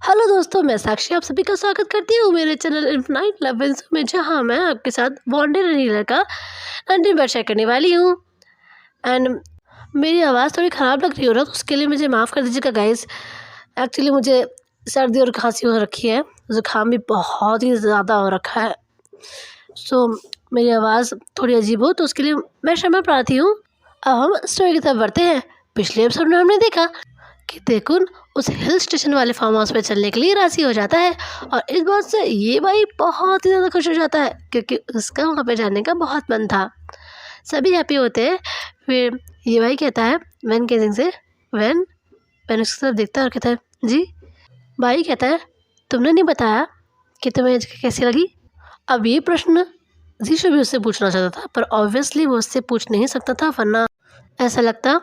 Hello दोस्तों, मैं साक्षी आप सभी का स्वागत करती हूँ मेरे चैनल इन्फिनाइट लेवल्स में, जहाँ मैं आपके साथ बॉन्डेड रीलर का 19 बार शेयर करने वाली हूँ। एंड मेरी आवाज़ थोड़ी ख़राब लग रही हो ना, तो उसके लिए मुझे माफ़ कर दीजिएगा गाइस। एक्चुअली मुझे सर्दी और खांसी हो रखी है, ज़ुकाम भी बहुत ही ज़्यादा हो रखा है। सो मेरी आवाज़ थोड़ी अजीब हो तो उसके लिए मैं क्षमा प्रार्थी हूँ। अब हम स्टोरी की तरफ बढ़ते हैं। पिछले एपिसोड में हमने देखा कि देखुन उस हिल स्टेशन वाले फार्म हाउस पे चलने के लिए राज़ी हो जाता है, और इस बात से ये भाई बहुत ही ज़्यादा खुश हो जाता है क्योंकि उसका वहाँ पे जाने का बहुत मन था। सभी हैप्पी होते हैं। फिर ये भाई कहता है वैन केजिंग से, वैन उसकी तरफ देखता है और कहता है जी। भाई कहता है तुमने नहीं बताया कि तुम्हें ये जगह कैसी लगी। अब ये प्रश्न जीशु भी उससे पूछना चाहता था, पर ऑब्वियसली वो उससे पूछ नहीं सकता था, वरना ऐसा लगता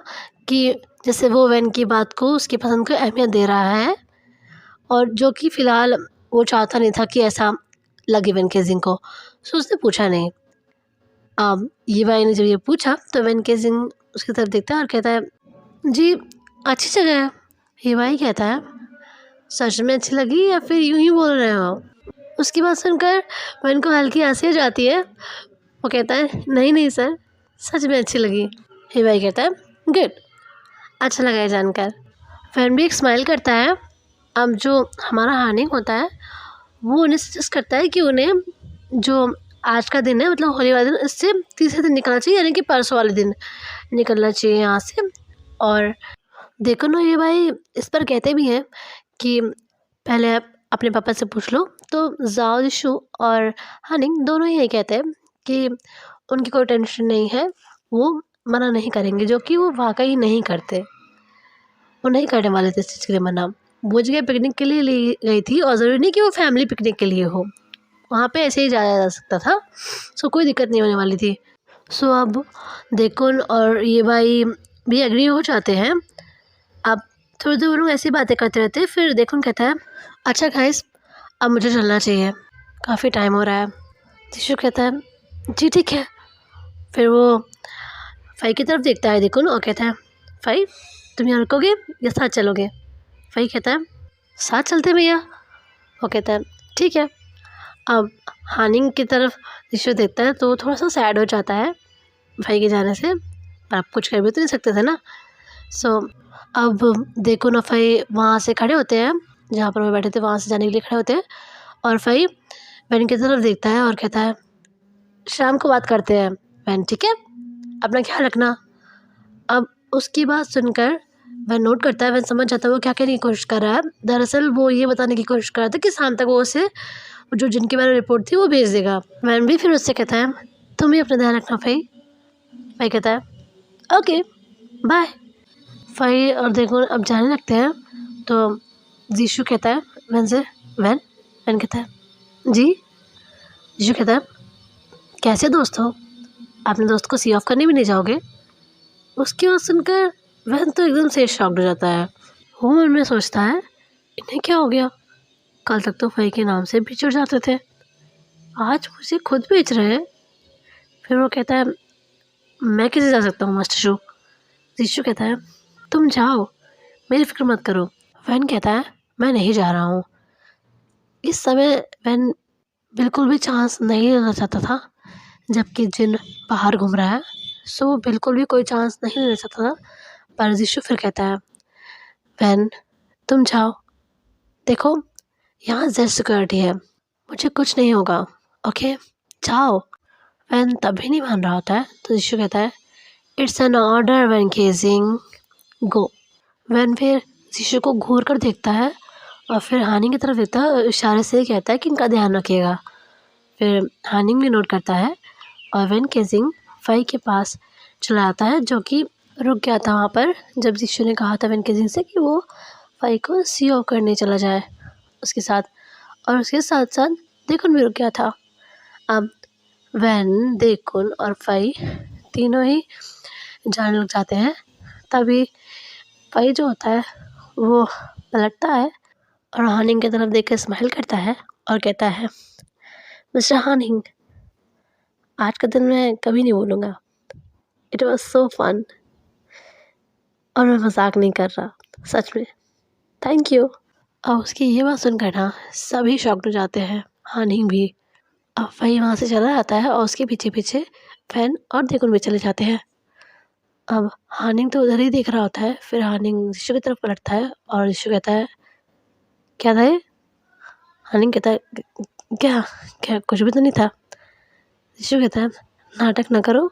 कि जैसे वो वैन की बात को, उसकी पसंद को अहमियत दे रहा है, और जो कि फ़िलहाल वो चाहता नहीं था कि ऐसा लगे वैन केजिंग को। सो उसने पूछा नहीं। अब ये भाई ने जब ये पूछा तो वैन केजिंग उसकी तरफ देखता है और कहता है जी अच्छी जगह है। ये भाई कहता है सच में अच्छी लगी या फिर यूं ही बोल रहे हो। उसकी बात सुनकर वैन को हल्की हंसी आ जाती है। वो कहता है नहीं नहीं सर, सच में अच्छी लगी। ये भाई कहता है गुड, अच्छा लगा ये जानकर। वैन भी एक स्माइल करता है। अब जो हमारा हार्निंग होता है वो उन्हें सजेस्ट करता है कि उन्हें जो आज का दिन है, मतलब होली वाले दिन, इससे तीसरे दिन निकलना चाहिए, यानी कि परसों वाले दिन निकलना चाहिए यहाँ से। और देखो ना, ये भाई इस पर कहते भी हैं कि पहले आप अपने पापा से पूछ लो। तो जाओ जिशु और हार्निंग दोनों ही यही कहते हैं कि उनकी कोई टेंशन नहीं है, वो मना नहीं करेंगे, जो कि वो वाकई नहीं करते। वो नहीं करने वाले थे इस चीज़ के लिए मना। वो जगह पिकनिक के लिए ली गई थी, और ज़रूरी नहीं कि वो फैमिली पिकनिक के लिए हो, वहाँ पे ऐसे ही जाया जा सकता था। सो कोई दिक्कत नहीं होने वाली थी। सो अब देखुन और ये भाई भी एग्री हो जाते हैं। अब थोड़ी देर वो लोग ऐसी बातें करते रहते हैं। फिर देखुन कहता है अच्छा गाइस, अब मुझे चलना चाहिए, काफ़ी टाइम हो रहा है। जिशु कहता है जी ठीक है। फिर वो फ़ाई की तरफ देखता है देखुन और कहता है फ़ाई तुम यहाँ रुकोगे या साथ चलोगे। फ़ाई कहता है साथ चलते भैया। वो कहता है ठीक है। अब हार्निंग की तरफ जिशु देखता है तो थोड़ा सा सैड हो जाता है भाई के जाने से, पर आप कुछ कर भी तो नहीं सकते थे ना। सो अब देखो ना, फ़ाई वहाँ से खड़े होते हैं, जहाँ पर वो बैठे थे वहाँ से जाने के लिए खड़े होते हैं, और फ़ाई वैन की तरफ देखता है और कहता है शाम को बात करते हैं वैन, ठीक है, अपना ख्याल रखना। अब उसकी बात सुनकर वह नोट करता है, वह समझ जाता है वो क्या कहने की कोशिश कर रहा है। दरअसल वो ये बताने की कोशिश कर रहा था कि शाम तक वो उसे जो जिनके बारे में रिपोर्ट थी वो भेज देगा। वैन भी फिर उससे कहता है तुम भी अपना ध्यान रखना फ़ाई। फ़ाई कहता है ओके बाय। फ़ाई और देखो अब जाने लगते हैं। तो जीशु कहता है वैन से, वैन वैन कहता है जी। जीशु कहता है कैसे दोस्त हो, अपने दोस्त को सी ऑफ करने भी नहीं जाओगे। उसकी बात सुनकर वैन तो एकदम से शॉक्ड हो जाता है। वो मन में सोचता है इन्हें क्या हो गया, कल तक तो फ़ाई के नाम से भी जुड़ जाते थे, आज मुझे खुद बेच रहे हैं। फिर वो कहता है मैं कैसे जा सकता हूँ मास्टर शू। जीशु कहता है तुम जाओ, मेरी फिक्र मत करो। वैन कहता है मैं नहीं जा रहा हूँ। इस समय वैन बिल्कुल भी चांस नहीं लेना चाहता था, जबकि जिन बाहर घूम रहा है, सो बिल्कुल भी कोई चांस नहीं लेना चाहता था। पर जीशु फिर कहता है वैन तुम जाओ, देखो यहाँ ज़ेड सिक्योरिटी है, मुझे कुछ नहीं होगा, ओके जाओ। वैन तभी नहीं मान रहा होता है, तो जीशु कहता है इट्स एन ऑर्डर वैन केजिंग, गो। वैन फिर जीशु को घूर कर देखता है और फिर हार्निंग की तरफ देखता है, इशारे से कहता है कि इनका ध्यान रखिएगा। फिर हार्निंग भी नोट करता है और वैन केजिंग फ़ाई के पास चला आता है, जो कि रुक गया था वहाँ पर जब जीशु ने कहा था वैन केजिंग से कि वो फ़ाई को सी ऑफ करने चला जाए उसके साथ, और उसके साथ साथ देखुन भी रुक गया था। अब वैन, देखुन और फ़ाई तीनों ही जाने लग जाते हैं। तभी फ़ाई जो होता है वो पलटता है और हार्निंग की तरफ देख कर स्माइल करता है और कहता है मिस्टर हार्निंग, आज का दिन मैं कभी नहीं भूलूँगा, इट वॉज सो फन। और मैं मजाक नहीं कर रहा, सच में, थैंक यू। अब उसकी ये बात सुनकर ना सभी शॉक्ड हो जाते हैं, हानिंग भी। अब वही वहाँ से चला जाता है और उसके पीछे पीछे फैन और देखुन भी चले जाते हैं। अब हानिंग तो उधर ही देख रहा होता है, फिर हानिंग ऋषु की तरफ पलटता है और ऋषु कहता है, क्या था ये? हानिंग कहता है, क्या क्या कुछ भी तो नहीं था। ऋषु कहता है, नाटक न करो,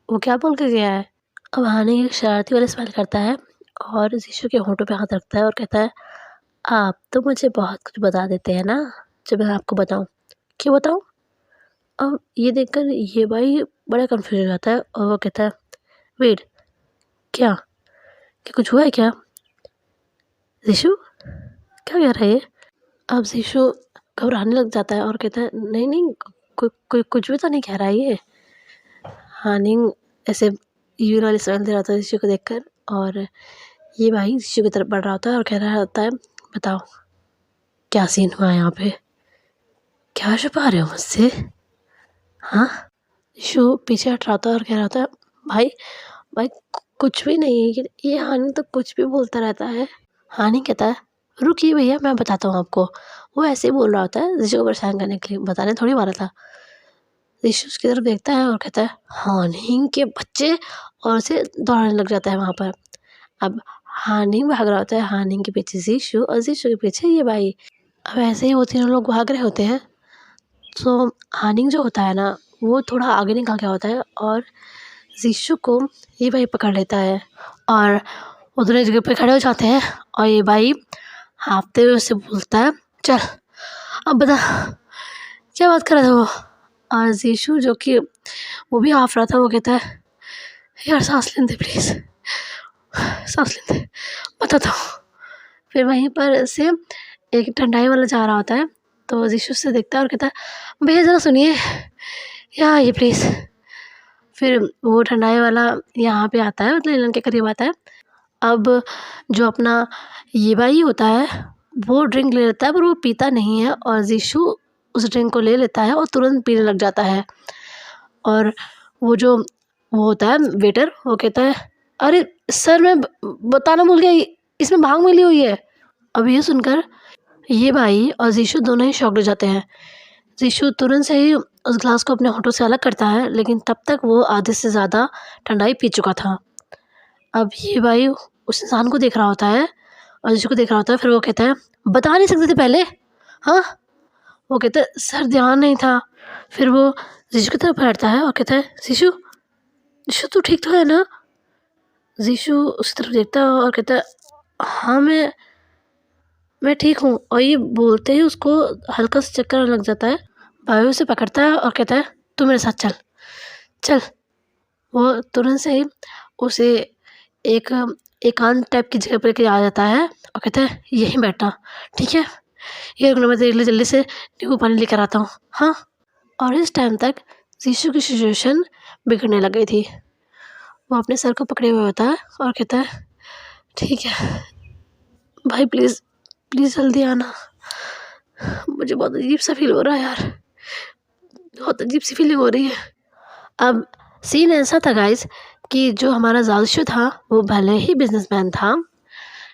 वो क्या बोल के गया है? अब हानिंग एक शरारती वाला स्माइल करता है और ऋषु के होठों पे हाथ रखता है और कहता है, आप तो मुझे बहुत कुछ बता देते हैं ना, जो मैं आपको बताऊं। क्यों बताऊं? अब ये देखकर ये भाई बड़ा कंफ्यूज हो जाता है और वो कहता है, वेट, क्या क्या कुछ हुआ है क्या? ऋषु क्या कह रहा है ये? अब ऋषु घबराने लग जाता है और कहता है, नहीं नहीं, कोई कुछ भी तो नहीं कह रहा है ये। हानिंग ऐसे यूं वाली स्माइल दे रहा था ऋषु को देखकर, और ये भाई ऋषु की तरफ बढ़ रहा होता है और कह रहा होता है, बताओ क्या सीन हुआ है यहाँ पे? क्या छुपा रहे हो मुझसे? हाँ? ऋषु पीछे हट रहा होता है और कह रहा होता है, भाई भाई कुछ भी नहीं है, ये हानि तो कुछ भी बोलता रहता है। हानि कहता है, रुकिए भैया, मैं बताता हूँ आपको। वो ऐसे ही बोल रहा होता है ऋषु को परेशान करने के लिए, बताने थोड़ी मारा था। ऋषु उसकी तरफ देखता है और कहता है, हानि के बच्चे, और उसे दौड़ने लग जाता है वहाँ पर। अब हानि भाग रहा होता है, हानि के पीछे ऋषु और ऋषु के पीछे ये भाई। अब ऐसे ही वो तीनों लोग भाग रहे होते हैं, तो हानि जो होता है ना, वो थोड़ा आगे निकल गया होता है और ऋषु को ये भाई पकड़ लेता है और वो दोनों जगह पे खड़े हो जाते हैं। और ये भाई हाँफते हुए उससे बोलता है, चल अब बता क्या बात कर रहा था वो? और ऋषु जो कि वो भी हाँफ रहा था, वो कहता है, यार सांस लेने दे प्लीज़, सांस लेने दे, बताता हूँ। फिर वहीं पर से एक ठंडाई वाला जा रहा होता है, तो ऋषु से देखता है और कहता है, भैया ज़रा सुनिए, यहाँ आइए प्लीज़। फिर वो ठंडाई वाला यहाँ पे आता है, मतलब इलन के करीब आता है। अब जो अपना ये भाई होता है, वो ड्रिंक ले लेता है, पर वो पीता नहीं है, और ऋषु उस ड्रिंक को ले लेता है और तुरंत पीने लग जाता है। और वो जो वो होता है वेटर, वो कहता है, अरे सर मैं बताना भूल गया, इसमें भांग मिली हुई है। अब ये सुनकर ये भाई और ऋषु दोनों ही शॉक्ड हो जाते हैं। ऋषु तुरंत से ही उस ग्लास को अपने होठों से अलग करता है, लेकिन तब तक वो आधे से ज़्यादा ठंडाई पी चुका था। अब ये भाई उस इंसान को देख रहा होता है और ऋषु को देख रहा होता है, फिर वो कहता है, बता नहीं सकते थे पहले? हाँ? वो कहता है, सर ध्यान नहीं था। फिर वो ऋषु की तरफ पलटता है और कहता है, ऋषु ऋषु तू ठीक तो है ना? ऋषु उसकी तरफ देखता है और कहता है, हाँ मैं ठीक हूँ। और ये बोलते ही उसको हल्का सा चक्कर आने लग जाता है। भाई उसे पकड़ता है और कहता है, तू मेरे साथ चल चल। वो तुरंत से ही उसे एक एकांत टाइप की जगह पर लेके आ जाता है और कहता है, यहीं बैठना, ठीक है? ये रुकना, मैं तेरे लिए जल्दी से नींबू पानी लेकर आता हूँ, हाँ? और इस टाइम तक ऋषु की सिचुएशन बिगड़ने लग गई थी। वो अपने सर को पकड़े हुए होता है और कहता है, ठीक है भाई, प्लीज़ प्लीज़ जल्दी आना, मुझे बहुत अजीब सा फील हो रहा है यार, बहुत अजीब सी फीलिंग हो रही है। अब सीन ऐसा था गाइस कि जो हमारा जादू था, वो भले ही बिजनेसमैन था,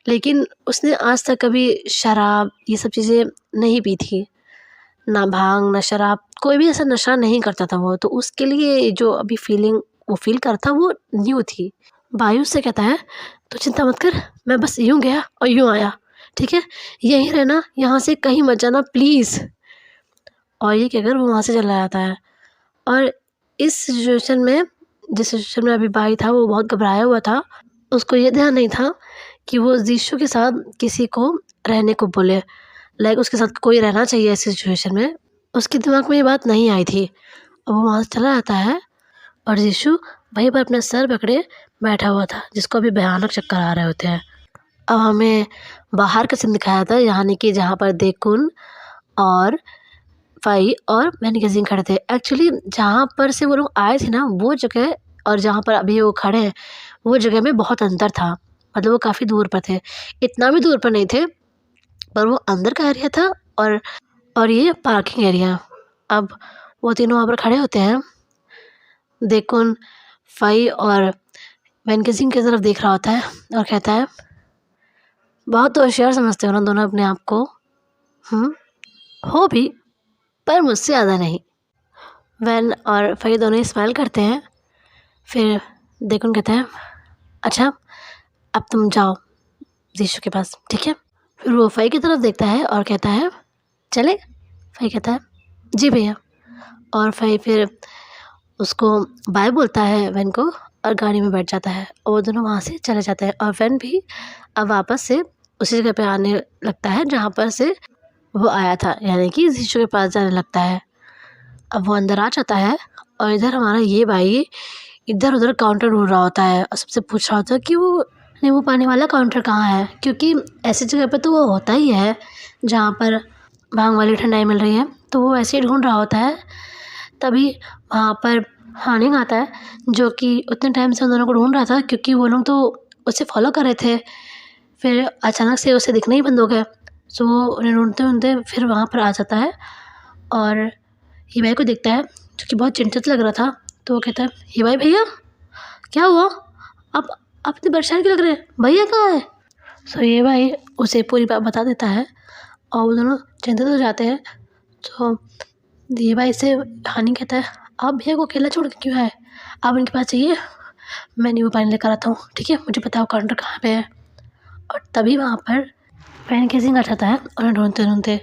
लेकिन उसने आज तक कभी शराब ये सब चीज़ें नहीं पी थी, ना भांग ना शराब, कोई भी ऐसा नशा नहीं करता था वो। तो उसके लिए जो अभी फीलिंग वो फील करता, वो न्यू थी। भाई उससे कहता है, तो चिंता मत कर, मैं बस यूँ गया और यूँ आया, ठीक है? यहीं रहना, यहाँ से कहीं मत जाना प्लीज़। और ये कहकर वो वहाँ से चला जाता है। और इस सिचुएशन में, जिस सिचुएशन में अभी भाई था, वो बहुत घबराया हुआ था। उसको ये ध्यान नहीं था कि वो ऋषु के साथ किसी को रहने को बोले, लाइक उसके साथ कोई रहना चाहिए इस सिचुएशन में। उसके दिमाग में ये बात नहीं आई थी। अब वो वहाँ से चला जाता है और ऋषु वहीं पर अपना सर पकड़े बैठा हुआ था, जिसको अभी भयानक चक्कर आ रहे होते हैं। अब हमें बाहर का सीन दिखाया था, यानी कि जहाँ पर देखुन और फाई और मैंने खड़े थे। एक्चुअली जहाँ पर से वो लोग आए थे ना, वो जगह और जहाँ पर अभी वो खड़े हैं, वो जगह में बहुत अंतर था। मतलब वो काफ़ी दूर पर थे, इतना भी दूर पर नहीं थे, पर वो अंदर का एरिया था और ये पार्किंग एरिया। अब वो तीनों वहाँ पर खड़े होते हैं। देखुन, फाई और मैनकेजिंग की तरफ देख रहा होता है और कहता है, बहुत होशियार समझते हो ना दोनों अपने आप को। हो भी, पर मुझसे ज़्यादा नहीं। वैन और फ़ई दोनों स्माइल करते हैं। फिर देखुन कहता है, अच्छा अब तुम जाओ जीशु के पास, ठीक है। फिर वो फ़ई की तरफ देखता है और कहता है, चले। फ़ई कहता है, जी भैया। और फ़ई फिर उसको बाय बोलता है वैन को और गाड़ी में बैठ जाता है और वो दोनों वहाँ से चले जाते हैं। और वैन भी अब वापस से उसी जगह पे आने लगता है जहाँ पर से वो आया था, यानी कि जीशु के पास जाने लगता है। अब वो अंदर आ जाता है और इधर हमारा ये भाई इधर-उधर काउंटर ढूँढ रहा होता है और सबसे पूछ रहा होता है कि वो नींबू पानी वाला काउंटर कहाँ है, क्योंकि ऐसी जगह पे तो वो होता ही है जहाँ पर भांग वाली ठंडाई मिल रही है, तो वो ऐसे ही ढूँढ रहा होता है। तभी वहाँ पर हानिंग आता है, जो कि उतने टाइम से उन दोनों को ढूँढ रहा था, क्योंकि वो लोग तो उसे फ़ॉलो कर रहे थे। फिर अचानक से उसे दिखना ही बंद हो गया। सो वो उन्हें ढूँढते-ढूँढते फिर वहाँ पर आ जाता है और हिवाई को देखता है, जो कि बहुत चिंतित लग रहा था। तो वो कहता है, हिवाई भैया, क्या हुआ? आप इतने परेशान क्यों लग रहे हैं? भैया कहाँ है? सो ये भाई उसे पूरी बात बता देता है और वो दोनों चिंतित हो जाते हैं। तो ये भाई से हानि कहता है, आप भैया को अकेला छोड़ के क्यों आए? आप उनके पास जाइए, मैं नींबू पानी लेकर आता हूँ, ठीक है? मुझे बताओ काउंटर कहाँ पे है। और तभी वहाँ पर पैन केसिंग आ जाता है उन्हें ढूँढते-ढूँढते,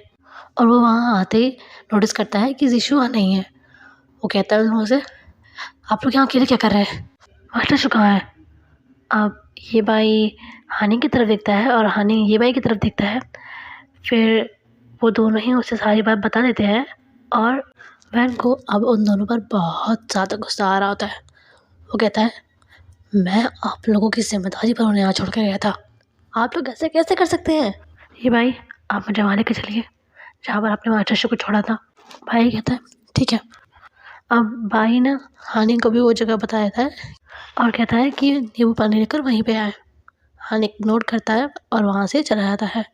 और वो वहाँ आते ही नोटिस करता है कि जीशु वहाँ नहीं है। वो कहता है उन लोगों से, आप लोग यहाँ अकेले क्या कर रहे हैं? मास्टर शू कहाँ है? अब ये भाई हानि की तरफ देखता है और हानि ये भाई की तरफ देखता है। फिर वो दोनों ही उसे सारी बात बता देते हैं और वैन को अब उन दोनों पर बहुत ज़्यादा गुस्सा आ रहा होता है। वो कहता है, मैं आप लोगों की ज़िम्मेदारी पर उन्हें यहाँ छोड़ कर गया था, आप लोग ऐसे कैसे कर सकते हैं? ये भाई आप मुझे वहाँ लेकर चलिए जहाँ पर आपने मास्टर शो को छोड़ा था। भाई कहता है, ठीक है। अब भाई ना हानि को भी वो जगह बता देता है और कहता है कि नींबू पानी लेकर वहीं पे आए। हानि नोट करता है और वहाँ से चला जाता है।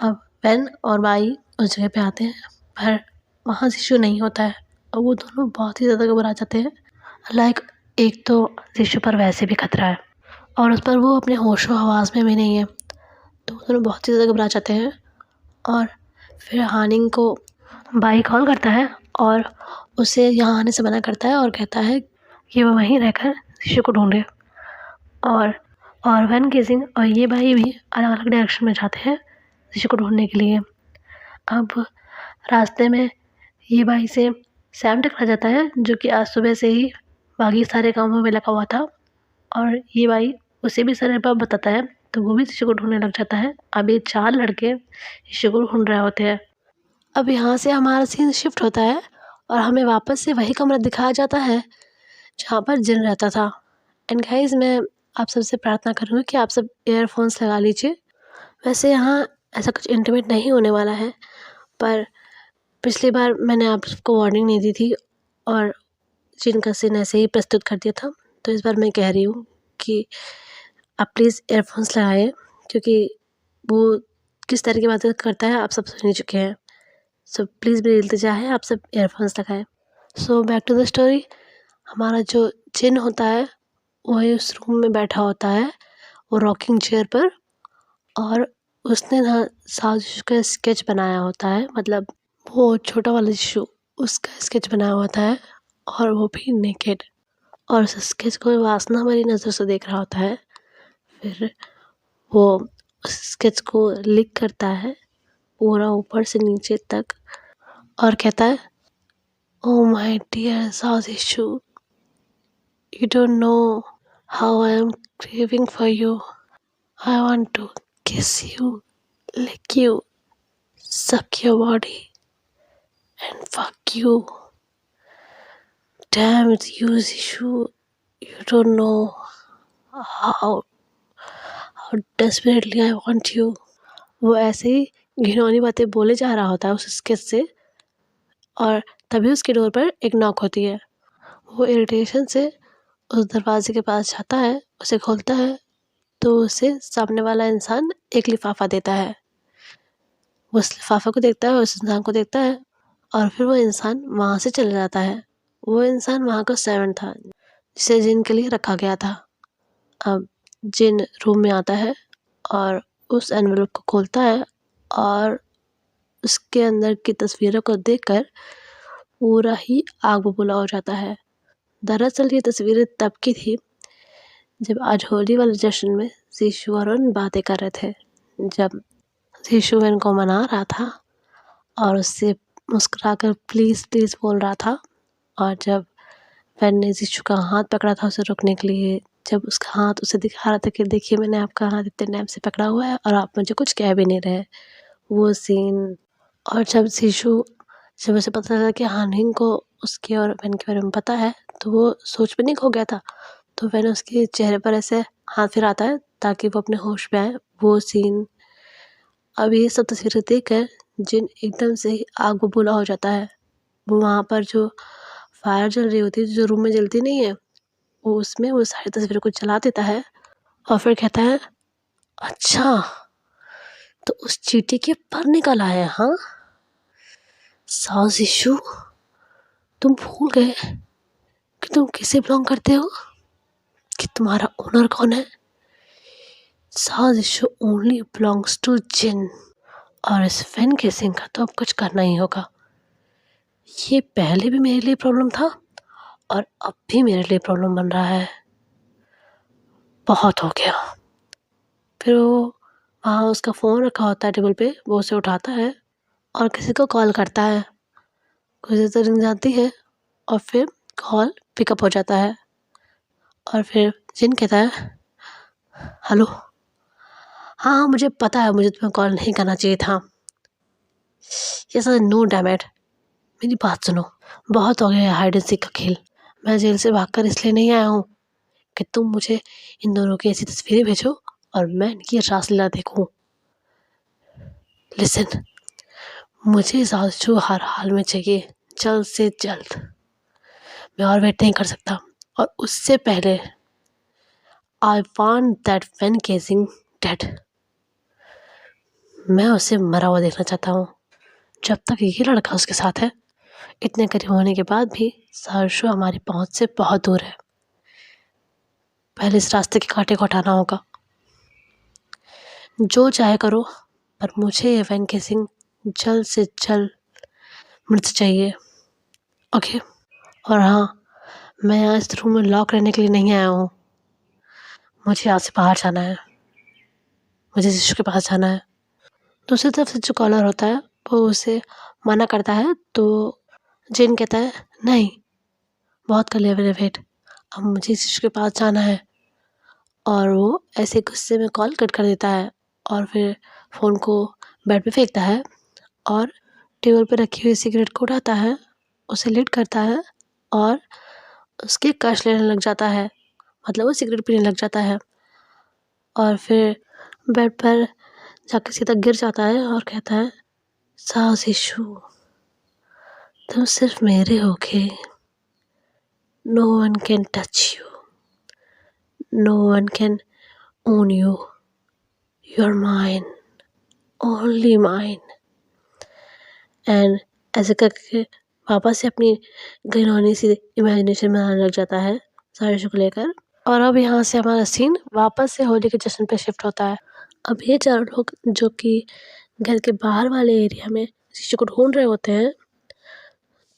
अब वैन और भाई उस जगह पे आते हैं, पर वहाँ जीशु नहीं होता है और वो दोनों बहुत ही ज़्यादा घबरा जाते हैं। लाइक एक तो जीशु पर वैसे भी खतरा है और उस पर वो अपने होशो हवास में भी नहीं है, तो वो दोनों बहुत ही ज़्यादा घबरा जाते हैं। और फिर हानिंग को भाई कॉल करता है और उसे यहाँ आने से मना करता है और कहता है कि वो वहीं रहकर जीशु को ढूंढे। और वैन केसिंग और ये भाई भी अलग अलग डायरेक्शन में जाते हैं जीशु को ढूंढने के लिए। अब रास्ते में ये भाई से सैम टकरा जाता है, जो कि आज सुबह से ही बाकी सारे कामों में लगा हुआ था, और ये भाई उसे भी सारे बात बताता है, तो वो भी जीशु को ढूंढने लग जाता है। अब ये 4 लड़के जीशु को ढूंढ रहे होते हैं। अब यहाँ से हमारा सीन शिफ्ट होता है और हमें वापस से वही कमरा दिखाया जाता है जहाँ पर जिन रहता था। एंड गाइस, मैं आप सबसे प्रार्थना करूँगी कि आप सब ईयरफोन्स लगा लीजिए। वैसे यहाँ ऐसा कुछ इंटीमेट नहीं होने वाला है, पर पिछली बार मैंने आप सबको वार्निंग नहीं दी थी और जिन का सीन ऐसे ही प्रस्तुत कर दिया था, तो इस बार मैं कह रही हूँ कि आप प्लीज़ ईयरफोन्स लगाएँ, क्योंकि वो किस तरह की बातें करता है आप सब सुन ही चुके हैं। सो प्लीज़ मेरी इल्तिजा है, आप सब ईयरफोन्स लगाएँ। So back to the story. हमारा जो जिन होता है वही उस रूम में बैठा होता है, वो रॉकिंग चेयर पर, और उसने ना साजिश का स्केच बनाया होता है, मतलब वो छोटा वाला जिशु उसका स्केच बनाया होता है, और वो भी नेकेड, और उस स्केच को वासना भरी नज़र से देख रहा होता है। फिर वो उस स्केच को लिक करता है पूरा ऊपर से नीचे तक और कहता है, ओ माय डियर साजिशु, you don't know how I am craving for you. I want to kiss you, lick you, suck your body, and fuck you. Damn it, you Zishu. You don't know how desperately I want you. वो ऐसे ही घिनौनी बातें बोले जा रहा होता है उस स्केच से, और तभी उसके डोर पर एक नॉक होती है। वो इरिटेशन से उस दरवाजे के पास जाता है, उसे खोलता है, तो उसे सामने वाला इंसान एक लिफाफा देता है। वो उस लिफाफे को देखता है, उस इंसान को देखता है, और फिर वो इंसान वहाँ से चला जाता है। वो इंसान वहाँ का सर्वेंट था जिसे जिन के लिए रखा गया था। अब जिन रूम में आता है और उस एनवेलप को खोलता है और उसके अंदर की तस्वीरों को देखकर पूरा ही आग बबूला हो जाता है। दरअसल ये तस्वीरें तब की थी जब आज होली वाले जश्न में शिशु और वन बातें कर रहे थे। जब शिशु वन को मना रहा था और उससे मुस्कुराकर प्लीज़ प्लीज़ बोल रहा था, और जब वन ने शिशु का हाथ पकड़ा था उसे रोकने के लिए, जब उसका हाथ उसे दिखा रहा था कि देखिए मैंने आपका हाथ इतने टाइम से पकड़ा हुआ है और आप मुझे कुछ कह भी नहीं रहे, वो सीन। और जब उसे पता चला कि हानिंग को उसके और वन के बारे में पता है, तो वो सोच में नहीं खो गया था। तो वन उसके चेहरे पर ऐसे हाथ फिराता है ताकि वो अपने होश में आए, वो सीन। अब ये सब तस्वीरें देखकर जिन एकदम से ही आग बबूला हो जाता है। वो वहाँ पर जो फायर जल रही होती है, जो रूम में जलती नहीं है, वो उसमें वो सारी तस्वीरों को जला देता है और फिर कहता है, अच्छा तो उस चींटी के पर निकल आए, हाँ सास इशू, तुम भूल गए कि तुम किसे बिलोंग करते हो, कि तुम्हारा ओनर कौन है। सास इशू ओनली बिलोंग्स टू जिन, और इस फैन केसिंग का तो अब कुछ करना ही होगा। ये पहले भी मेरे लिए प्रॉब्लम था और अब भी मेरे लिए प्रॉब्लम बन रहा है। बहुत हो गया। फिर वो वहाँ उसका फ़ोन रखा होता है टेबल पे, वो उसे उठाता है और किसी को कॉल करता है। कुछ देर रिंग जाती है और फिर कॉल पिकअप हो जाता है और फिर जिन कहता है, हेलो, हाँ मुझे पता है मुझे तुम्हें कॉल नहीं करना चाहिए था। यस नो डैम इट, मेरी बात सुनो, बहुत हो गया हाइड एंड सीक का खेल। मैं जेल से भागकर इसलिए नहीं आया हूँ कि तुम मुझे इन दोनों की ऐसी तस्वीरें भेजो और मैं इनकी रासलीला देखूं। लिसन, मुझे सासू हर हाल में चाहिए, जल्द से जल्द। मैं और वेट नहीं कर सकता, और उससे पहले I want that fan casing dead. मैं उसे मरा हुआ देखना चाहता हूँ। जब तक ये लड़का उसके साथ है, इतने करीब होने के बाद भी सासू हमारी पहुंच से बहुत दूर है। पहले इस रास्ते के कांटे को हटाना होगा। जो चाहे करो, पर मुझे ये फैन केसिंग जल्द से जल्द मृत चाहिए, ओके। और हाँ, मैं यहाँ इस रूम में लॉक रहने के लिए नहीं आया हूँ। मुझे यहाँ से बाहर जाना है, मुझे शिशु के पास जाना है। दूसरी तरफ से जो कॉलर होता है वो उसे मना करता है, तो जिन कहता है, नहीं बहुत कर लिया मैंने वेट, अब मुझे शिशु के पास जाना है। और वो ऐसे गुस्से में कॉल कट कर देता है और फिर फ़ोन को बेड पे फेंकता है और टेबल पे रखी हुई सिगरेट को उठाता है, उसे लिट करता है और उसके कश लेने लग जाता है, मतलब वो सिगरेट पीने लग जाता है। और फिर बेड पर जाकर सीधा गिर जाता है और कहता है, सास इशू, तुम सिर्फ मेरे होगे, no one can touch you, no one can own you, you are mine, only mine. And ऐसे करके वापस से अपनी घिनौनी सी इमेजिनेशन में आने लग जाता है सारे इशू को लेकर। और अब यहाँ से हमारा सीन वापस से होली के जश्न पे शिफ्ट होता है। अब ये चारों लोग जो कि घर के बाहर वाले एरिया में शिशु को ढूंढ रहे होते हैं,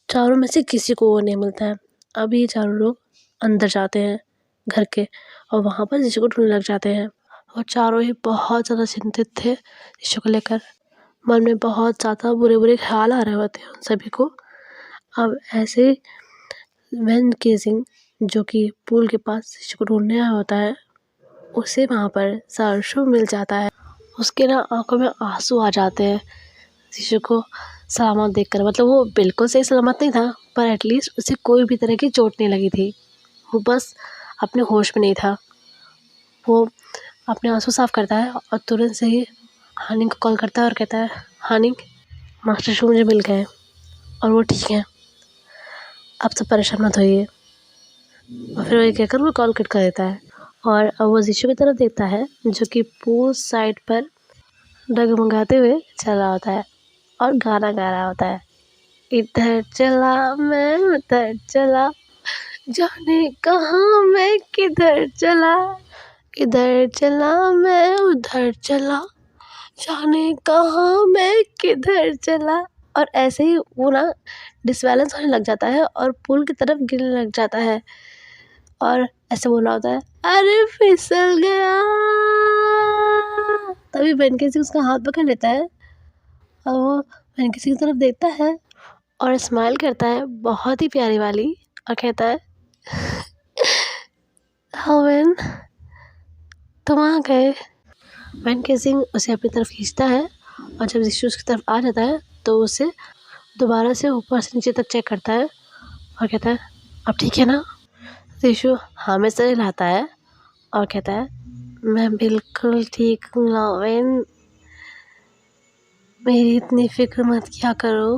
चारों में से किसी को वो नहीं मिलता है। अब ये चारों लोग अंदर जाते हैं घर के और वहाँ पर शिशु को ढूंढने लग जाते हैं। और चारों ही बहुत ज़्यादा चिंतित थे शिशु को लेकर। मन में बहुत ज़्यादा बुरे बुरे ख्याल आ रहे होते हैं उन सभी को। अब ऐसे वैन केसिंग जो कि पूल के पास शिशु को ढूंढने आया होता है, उसे वहाँ पर सरसों मिल जाता है। उसके ना आंखों में आंसू आ जाते हैं शिशु को सलामत देखकर। मतलब वो बिल्कुल सही सलामत नहीं था, पर एटलीस्ट उसे कोई भी तरह की चोट नहीं लगी थी, वो बस अपने होश में नहीं था। वो अपने आंसू साफ करता है और तुरंत से ही हानिंग को कॉल करता है और कहता है, हानिंग, मास्टर शू मुझे मिल गए और वो ठीक है, आप सब परेशान मत होइए। और फिर वही कहकर वो कॉल कट कर देता है और अब वो शिशु की तरफ देखता है जो कि पूल साइड पर डगमगाते हुए चल रहा होता है और गाना गा रहा होता है, इधर चला मैं उधर चला, जाने कहाँ मैं किधर चला, इधर चला मैं उधर चला, जाने कहाँ मैं किधर चला। और ऐसे ही वो ना डिसबैलेंस होने लग जाता है और पुल की तरफ गिरने लग जाता है और ऐसे बोला होता है, अरे फिसल गया। तभी बेन किसी उसका हाथ पकड़ लेता है और वो बेन किसी की तरफ देखता है और स्माइल करता है बहुत ही प्यारी वाली और कहता है, हाँ बेन, तुम आ गए। बेन किसिंग उसे अपनी तरफ खींचता है और जब जिशु उसकी तरफ आ जाता है तो उसे दोबारा से ऊपर से नीचे तक चेक करता है और कहता है, अब ठीक है ना। जिशु हाँ में सर हिलाता है और कहता है, मैं बिल्कुल ठीक हूँ लॉवेन, मेरी इतनी फिक्र मत किया करो,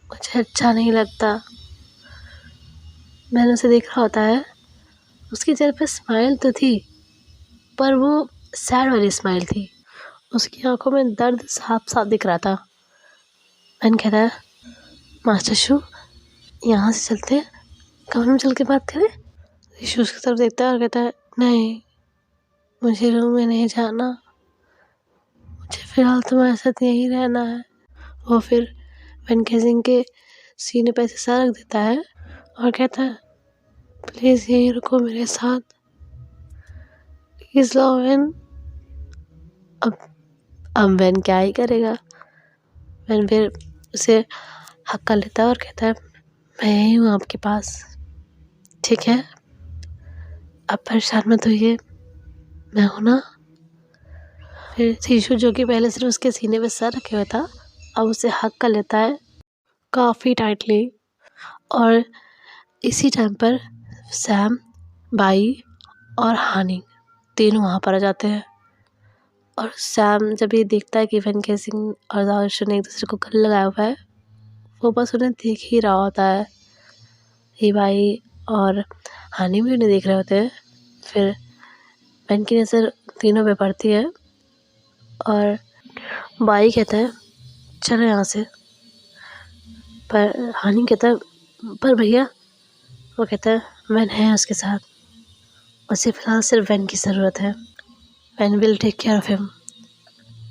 मुझे अच्छा नहीं लगता। मैंने उसे देख रहा होता है, उसके चेहरे पे स्माइल तो थी पर वो सैड वाली स्माइल थी, उसकी आंखों में दर्द साफ साफ दिख रहा था। मैंने कहता है, मास्टर शू, यहाँ से चलते हैं, कमरे में चल के बात करें। यीशु उसकी तरफ देखता है और कहता है, नहीं, मुझे रूम में नहीं जाना, मुझे फ़िलहाल तुम्हारे साथ यहीं रहना है। वो फिर वेन केसिंग के सीने पे ऐसे सर रख देता है और कहता है, प्लीज़ यहीं रुको मेरे साथ, प्लीज़ लॉवेन। अब वेन क्या ही करेगा। वेन फिर उसे हक कर लेता है और कहता है, मैं यहीं हूँ आपके पास, ठीक है, अब परेशान मत होइए, मैं हूँ ना। फिर यीशु जो कि पहले सिर्फ उसके सीने पे सर रखे हुए था, अब उसे हक कर लेता है काफ़ी टाइटली। और इसी टाइम पर सैम, बाई और हानी तीनों वहाँ पर आ जाते हैं। और सैम जब ये देखता है कि वेन केसिंग और दाऊदशु ने एक दूसरे को गले लगाया हुआ है, वो बस उन्हें देख ही रहा होता है। ही बाई और हानी भी उन्हें देख रहे होते हैं। फिर वेन की नज़र तीनों पे पड़ती है और बाई कहता है, चलो यहाँ से। पर हानी कहता है, पर भैया। वो कहता है, वैन है उसके साथ, उसे फ़िलहाल सिर्फ वैन की ज़रूरत है, van will take care of him,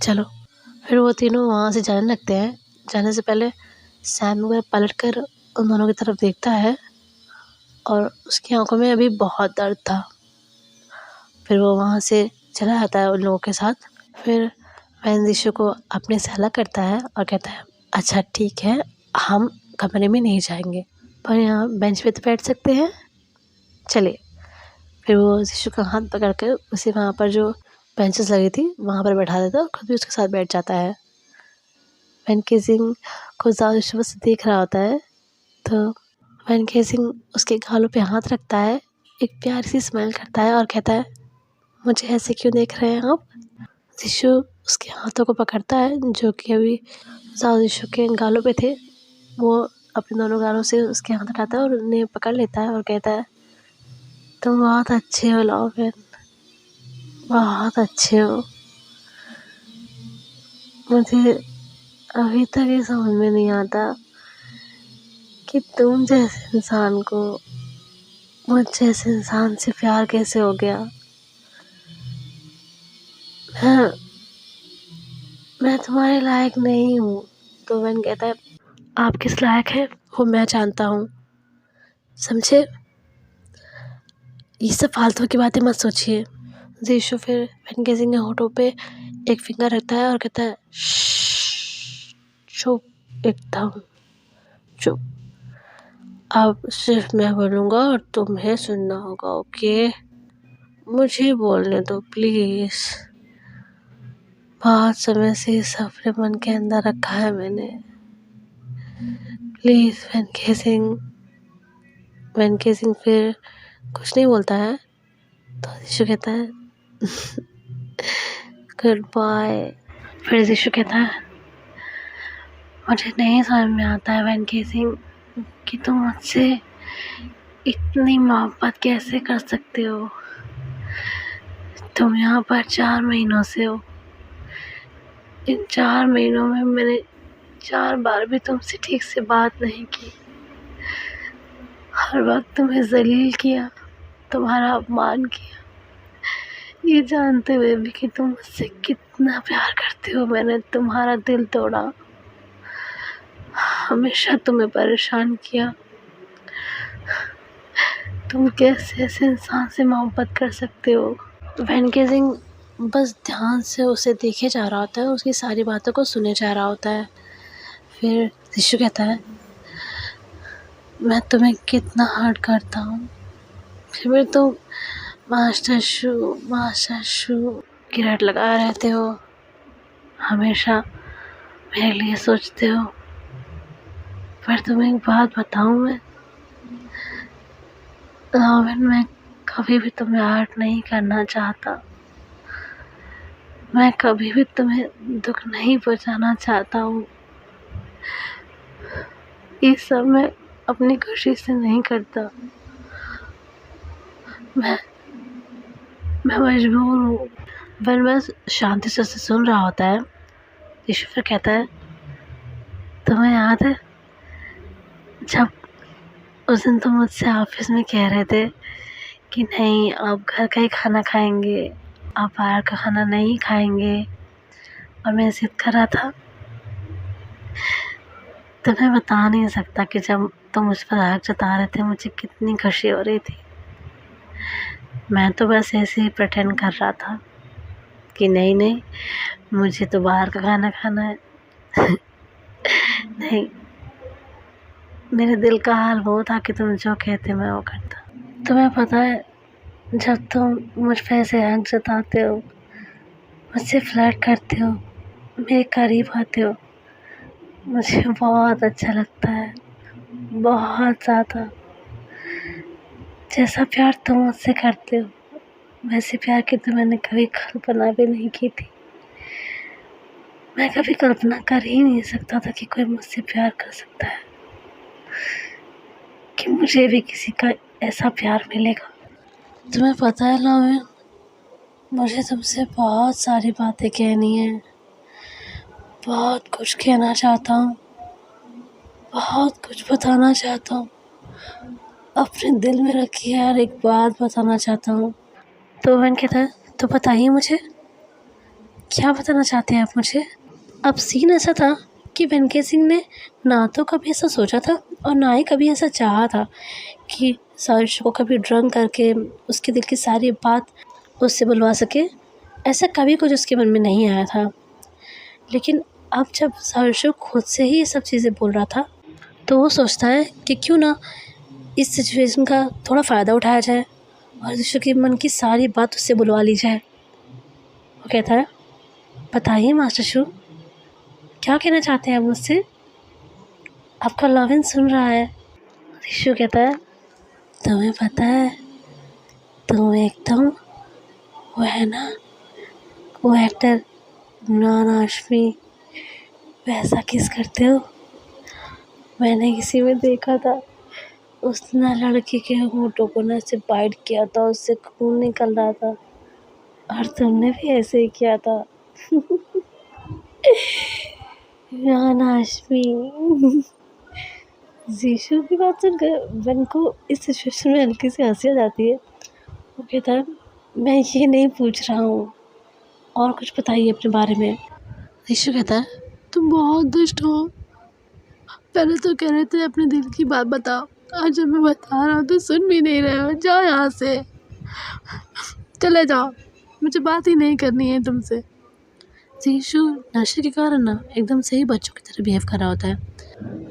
चलो। फिर वो तीनों वहाँ से जाने लगते हैं। जाने से पहले सैम वह पलट कर उन दोनों की तरफ देखता है और उसकी आंखों में अभी बहुत दर्द था। फिर वो वहाँ से चला जाता है उन लोगों के साथ। फिर वैन जिशु को अपने से अलग करता है और कहता है, अच्छा ठीक है, हम कमरे में नहीं जाएंगे, पर यहाँ बेंच पे तो बैठ सकते हैं, चलिए। फिर वो जिशु का हाथ पकड़ कर उसे वहाँ पर जो बेंचेस लगी थी वहाँ पर बैठा देता है और खुद भी उसके साथ बैठ जाता है। वैन केसिंग को जिशु बस देख रहा होता है तो वैन केसिंग उसके गालों पे हाथ रखता है, एक प्यारी सी स्माइल करता है और कहता है, मुझे ऐसे क्यों देख रहे हैं आप। जिशु उसके हाथों को पकड़ता है जो कि अभी जिशु के गालों पे थे। वो अपने दोनों गालों से उसके हाथ हटाता है और उन्हें पकड़ लेता है और कहता है, तुम बहुत अच्छे हो लॉवेन, बहुत अच्छे हो। मुझे अभी तक ये समझ में नहीं आता कि तुम जैसे इंसान को मुझ जैसे इंसान से प्यार कैसे हो गया। मैं तुम्हारे लायक नहीं हूँ। तो वैन कहता है, आप किस लायक हैं वो मैं जानता हूँ, समझे, ये सब फालतू की बातें मत सोचिए। जिशु फिर वैन केसिंग के होठों पे एक फिंगर रखता है और कहता है, चुप, एकदम चुप, अब सिर्फ मैं बोलूँगा और तुम्हें सुनना होगा, ओके। मुझे बोलने दो प्लीज़, बहुत समय से इस अपने मन के अंदर रखा है मैंने, प्लीज़। वैन केसिंग फिर कुछ नहीं बोलता है तो जिशु कहता है, गुड बाय। फिर जिशु कहता है, मुझे नहीं समझ में आता है वैन केसिंग कि तुम मुझसे इतनी मोहब्बत कैसे कर सकते हो। तुम यहाँ पर 4 महीनों से हो, इन 4 महीनों में मैंने 4 बार भी तुमसे ठीक से बात नहीं की, हर वक्त तुम्हें जलील किया, तुम्हारा अपमान किया, ये जानते हुए भी कि तुम मुझसे कितना प्यार करते हो, मैंने तुम्हारा दिल तोड़ा, हमेशा तुम्हें परेशान किया। तुम कैसे ऐसे इंसान से मोहब्बत कर सकते हो? वैन गेजिंग बस ध्यान से उसे देखे जा रहा होता है, उसकी सारी बातों को सुने जा रहा होता है। फिर जिशु कहता है, मैं तुम्हें कितना हर्ट करता हूँ, फिर भी तुम मास्टर शू की रट लगा रहते हो, हमेशा मेरे लिए सोचते हो। पर तुम्हें एक बात बताऊँ मैं रॉबिन, मैं कभी भी तुम्हें हर्ट नहीं करना चाहता, मैं कभी भी तुम्हें दुख नहीं पहुंचाना चाहता हूँ। ये सब मैं अपनी खुशी से नहीं करता, मैं मजबूर हूँ। वह बस शांति से उसे सुन रहा होता है। यीशु फिर कहता है, तुम्हें याद है जब उस दिन तुम मुझसे ऑफिस में कह रहे थे कि नहीं आप घर का ही खाना खाएंगे, आप बाहर का खाना नहीं खाएंगे, और मैं जिद कर रहा था। तुम्हें बता नहीं सकता कि जब तुम मुझ पर आग जता रहे थे मुझे कितनी खुशी हो रही थी। मैं तो बस ऐसे ही प्रिटेंड कर रहा था कि नहीं मुझे तो बाहर का खाना खाना है। नहीं, मेरे दिल का हाल वो था कि तुम जो कहते मैं वो करता। तुम्हें पता है जब तुम मुझ पर ऐसे आग जताते हो, मुझसे फ्लर्ट करते हो, मेरे करीब आते हो, मुझे बहुत अच्छा लगता है, बहुत ज़्यादा। जैसा प्यार तुम मुझसे करते हो वैसे प्यार की तो मैंने कभी कल्पना भी नहीं की थी। मैं कभी कल्पना कर ही नहीं सकता था कि कोई मुझसे प्यार कर सकता है, कि मुझे भी किसी का ऐसा प्यार मिलेगा। तुम्हें पता है लॉविन, मुझे तुमसे बहुत सारी बातें कहनी है, बहुत कुछ कहना चाहता हूँ, बहुत कुछ बताना चाहता हूँ, अपने दिल में रखी है हर एक बात बताना चाहता हूँ। तो वैन कहता है, तो बताइए मुझे, क्या बताना चाहते हैं आप मुझे? अब सीन ऐसा था कि वेंकट सिंह ने ना तो कभी ऐसा सोचा था और ना ही कभी ऐसा चाहा था कि सारिश को कभी ड्रंक करके उसके दिल की सारी बात उससे बुलवा सके। ऐसा कभी कुछ उसके मन में नहीं आया था। लेकिन अब जब सारिश खुद से ही ये सब चीज़ें बोल रहा था तो वो सोचता है कि क्यों ना इस सिचुएशन का थोड़ा फ़ायदा उठाया जाए और जिशु के मन की सारी बात उससे बुलवा ली जाए। वो कहता है, बताइए मास्टर शू, क्या कहना चाहते हैं आप मुझसे? आपका लॉविन सुन रहा है। जिशु कहता है, तुम्हें पता है तुम एकदम वो है ना, वो एक्टर इमरान हाशमी, वैसा किस करते हो। मैंने किसी में देखा था, उसने लड़की के होठों को ना ऐसे बाइट किया था, उससे खून निकल रहा था, और तुमने भी ऐसे ही किया था। इमरान हाशमी। जीशु की बात सुनकर बन को इस सिचुएशन में हल्की सी हंसी आ जाती है। वो कहता है, मैं ये नहीं पूछ रहा हूँ, और कुछ बताइए अपने बारे में। जीशु कहता है, तुम बहुत दुष्ट हो, पहले तो कह रहे थे अपने दिल की बात बताओ, आज जब मैं बता रहा हूँ तो सुन भी नहीं रहे हो। जाओ यहाँ से, चले जाओ, मुझे बात ही नहीं करनी है तुमसे। जीशु नशे के कारण ना एकदम से ही बच्चों की तरह बिहेव कर रहा होता है।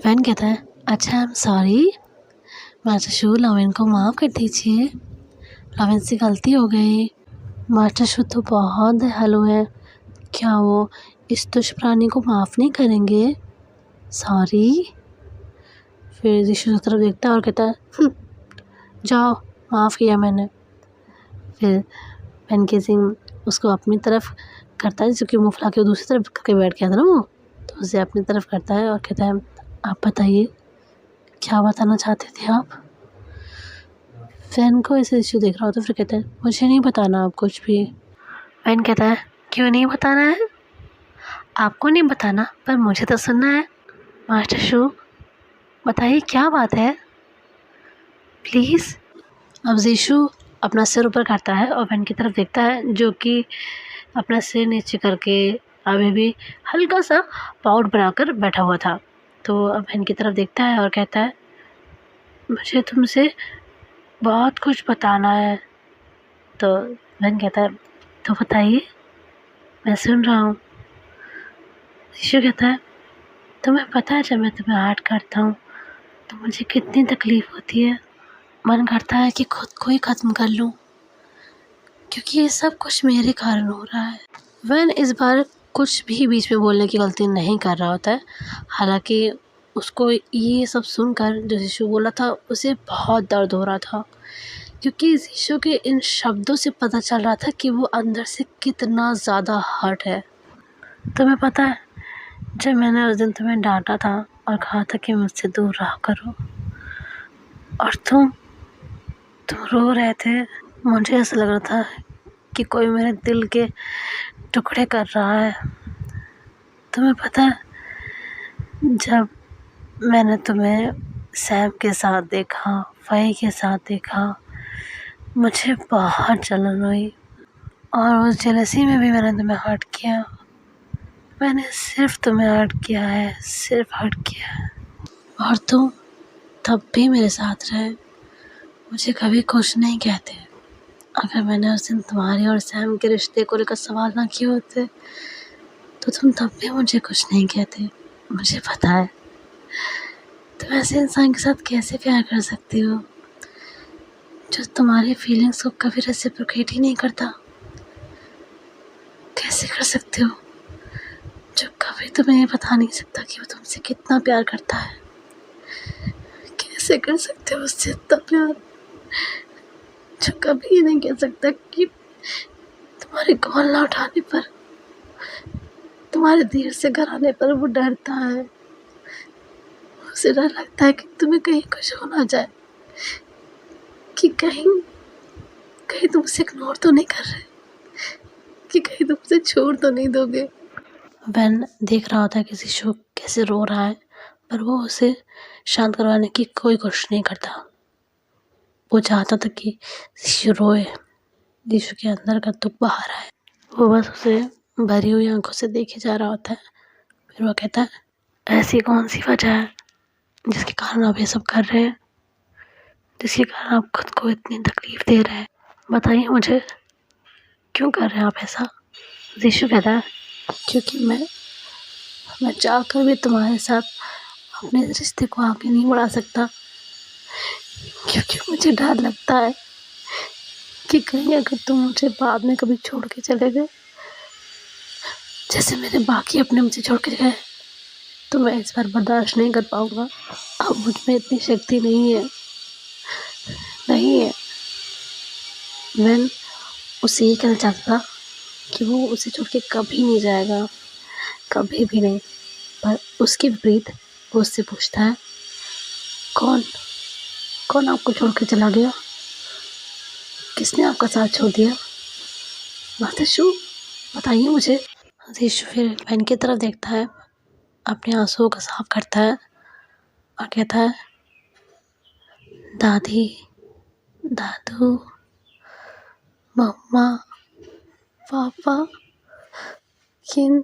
वैन कहता है, अच्छा आई एम सॉरी मास्टर शू, लॉविन को माफ़ कर दीजिए, लॉविन से गलती हो गई। मास्टर शू तो बहुत दयालु है, क्या वो इस दुष्ट प्राणी को माफ़ नहीं करेंगे? सॉरी। फिर जीशु की तरफ देखता है और कहता है, जाओ, माफ़ किया मैंने। फिर वेंकट सिंह उसको अपनी तरफ करता है, क्योंकि मुँह फुला के दूसरी तरफ करके बैठ गया था ना वो, तो उसे अपनी तरफ करता है और कहता है, आप बताइए क्या बताना चाहते थे आप? फैन को ऐसे इशू देख रहा होता है। फिर कहता है, मुझे नहीं बताना आप कुछ भी। फैन कहता है, क्यों नहीं बताना है? आपको नहीं बताना पर मुझे तो सुनना है। मास्टर शू बताइए क्या बात है प्लीज़। अब जीशु अपना सिर ऊपर करता है और वैन की तरफ देखता है, जो कि अपना सिर नीचे करके अभी भी हल्का सा पाउट बनाकर बैठा हुआ था। तो अब वैन की तरफ देखता है और कहता है, मुझे तुमसे बहुत कुछ बताना है। तो वैन कहता है, तो बताइए, मैं सुन रहा हूँ। ईशु कहता है, तुम्हें पता है जब मैं तुम्हें हार्ट करता हूँ तो मुझे कितनी तकलीफ़ होती है। मन करता है कि खुद को ही ख़त्म कर लूँ, क्योंकि ये सब कुछ मेरे कारण हो रहा है। वैन इस बार कुछ भी बीच में बोलने की गलती नहीं कर रहा होता है। हालांकि उसको ये सब सुनकर जो ईशु बोला था उसे बहुत दर्द हो रहा था, क्योंकि ईशु के इन शब्दों से पता चल रहा था कि वो अंदर से कितना ज़्यादा हर्ट है। तुम्हें पता है, जब मैंने उस दिन तुम्हें डांटा था और कहा था कि मुझसे दूर रहा करो, और तुम रो रहे थे, मुझे ऐसा लग रहा था कि कोई मेरे दिल के टुकड़े कर रहा है। तुम्हें पता है, जब मैंने तुम्हें सैम के साथ देखा, फ़ही के साथ देखा, मुझे बहुत जलन हुई, और उस जेलसी में भी मैंने तुम्हें हर्ट किया। मैंने सिर्फ तुम्हें हर्ट किया है, सिर्फ हर्ट किया है, और तुम तब भी मेरे साथ रहे, मुझे कभी कुछ नहीं कहते। अगर मैंने उस दिन तुम्हारे और सैम के रिश्ते को लेकर सवाल ना किए होते तो तुम तब भी मुझे कुछ नहीं कहते। मुझे पता है तुम ऐसे इंसान के साथ कैसे प्यार कर सकती हो जो तुम्हारी फीलिंग्स को कभी रेसिप्रोकेट ही नहीं करता। कैसे कर सकते हो, जो कभी तुम्हें बता नहीं सकता कि वो तुमसे कितना प्यार करता है। कैसे कर सकते हो उससे इतना प्यार, जो कभी ये नहीं कह सकता कि तुम्हारे कॉल ना उठाने पर, तुम्हारे देर से घर आने पर वो डरता है। उसे डर लगता है कि तुम्हें कहीं कुछ हो ना जाए, कि कहीं तुम उसे इग्नोर तो नहीं कर रहे, कि कहीं तुम उसे छोड़ तो नहीं दोगे। वैन देख रहा होता है कि ईशु कैसे रो रहा है, पर वो उसे शांत करवाने की कोई कोशिश नहीं करता। वो चाहता था कि ईशु रोए, ईशु के अंदर का दुख बाहर आए। वो बस उसे भरी हुई आंखों से देखे जा रहा होता है। फिर वो कहता है, ऐसी कौन सी वजह है जिसके कारण आप ये सब कर रहे हैं, जिसके कारण आप खुद को इतनी तकलीफ दे रहे हैं। बताइए मुझे, क्यों कर रहे हैं आप ऐसा। ईशु कहता है, क्योंकि मैं चाहकर भी तुम्हारे साथ अपने रिश्ते को आगे नहीं बढ़ा सकता, क्योंकि मुझे डर लगता है कि कहीं अगर तुम मुझे बाद में कभी छोड़ के चले गए, जैसे मेरे बाकी अपने मुझे छोड़ के गए, तो मैं इस बार बर्दाश्त नहीं कर पाऊँगा। अब मुझ में इतनी शक्ति नहीं है। मैं उसे ये कहना चाहता था कि वो उसे छोड़ के कभी नहीं जाएगा, कभी भी नहीं। पर उसके विपरीत वो उससे पूछता है, कौन आपको छोड़ के चला गया, किसने आपका साथ छोड़ दिया, ईशु बताइए मुझे। ईशु फिर वैन की तरफ देखता है, अपने आंसुओं को साफ करता है और कहता है, दादी, दादू, मम्मा, पापा, किन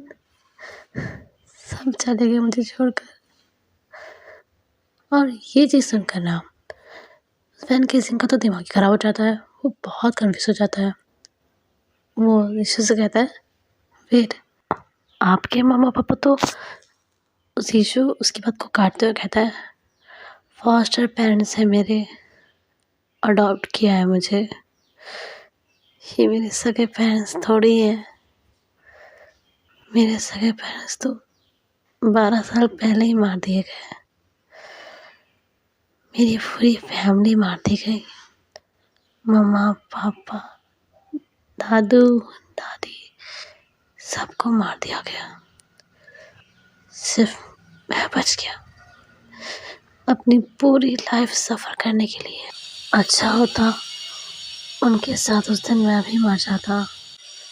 सब चले गए मुझे छोड़कर। और ये चीज़ सुनकर ना वैन किसिंग का तो दिमाग ही खराब हो जाता है। वो बहुत कन्फ्यूज हो जाता है। वो ईशु से कहता है, वेट, आपके मम्मा पापा तो। ईशु उसकी बात को काटते हुए कहता है, फॉस्टर पेरेंट्स है मेरे, अडॉप्ट किया है मुझे, ये मेरे सगे पेरेंट्स थोड़ी हैं। मेरे सगे पेरेंट्स तो 12 साल पहले ही मार दिए गए, मेरी पूरी फैमिली मार दी गई, मम्मा पापा दादू दादी सबको मार दिया गया, सिर्फ मैं बच गया अपनी पूरी लाइफ सफ़र करने के लिए। अच्छा होता उनके साथ उस दिन मैं भी मर जाता।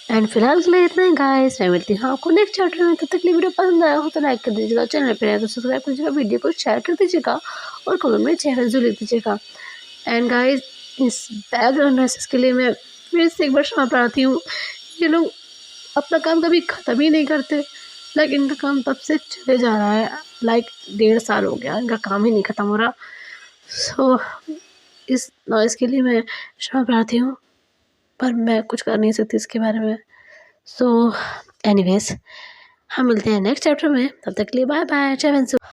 एंड फिलहाल के लिए इतना ही गाइस, मैं मिलती हूँ आपको नेक्स्ट चैप्टर में। तब तक वीडियो पसंद आया हो तो लाइक कर दीजिएगा, चैनल पर आए तो सब्सक्राइब कर दीजिएगा, वीडियो को शेयर कर दीजिएगा और कमेंट में चेहरा जरूर लिख दीजिएगा। एंड गाइस इस बैकग्राउंड नॉइसेस के लिए मैं फिर से एक बार क्षमा प्रार्थी हूँ। ये लोग अपना काम कभी ख़त्म ही नहीं करते। लाइक इनका काम तब से चले जा रहा है, लाइक 1.5 साल हो गया, इनका काम ही नहीं ख़त्म हो रहा। सो इस नॉइज़ के लिए मैं क्षमा प्रार्थी हूँ, पर मैं कुछ कर नहीं सकती इसके बारे में। सो एनीवेज़ हम मिलते हैं नेक्स्ट चैप्टर में, तब तक के लिए बाय बाय, जय वंशु।